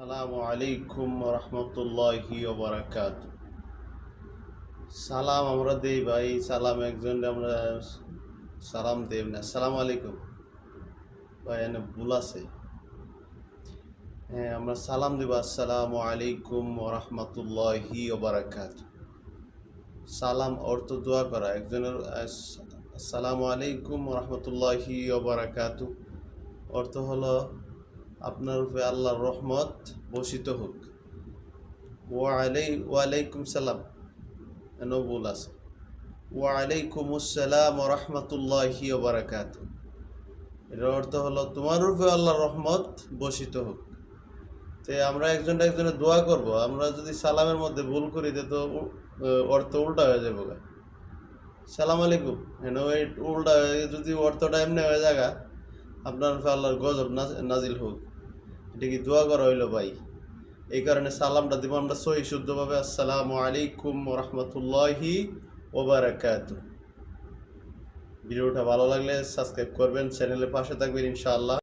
সালামু আলাইকুম রহমতুল্লাহি ওবারাকাত। সালাম আমরা দেই ভাই, সালাম একজন আমরা সালাম দেব না। সালাম আলাইকুম ভাই, এনে ভুল আছে। হ্যাঁ, আমরা সালাম দেব আসসালামু আলাইকুম রহমতুল্লাহি ওবারাকাত। সালাম অর্থ দোয়া করা। একজনের আসসালামু আলাইকুম রহমতুল্লাহি ওবারাকাত অর্থ হলো আপনার উপরে আল্লাহর রহমত বর্ষিত হোক। ওয়ালাইকুম সালাম এনও ভুল আছে। ওয়ালাইকুম আসসালাম রহমতুল্লাহি ওবারাকাত এর অর্থ হলো তোমার উপরে আল্লাহর রহমত বর্ষিত হোক। তো আমরা একজনের দোয়া করব, আমরা যদি সালামের মধ্যে ভুল করি তো অর্থ উল্টা হয়ে যাবে। সালাম আলাইকুম উল্টা যদি অর্থটা এমনি হয়ে যাগা আপনার উপরে আল্লাহর গজব নাজিল হোক, এটা কি দোয়া করা হইলো ভাই? এই কারণে সালামটা দিব আমরা সহি শুদ্ধভাবে, আসসালামু আলাইকুম রহমতুল্লাহি ওবারাকাতু। ভিডিওটা ভালো লাগলে সাবস্ক্রাইব করবেন, চ্যানেলের পাশে থাকবেন ইনশাআল্লাহ।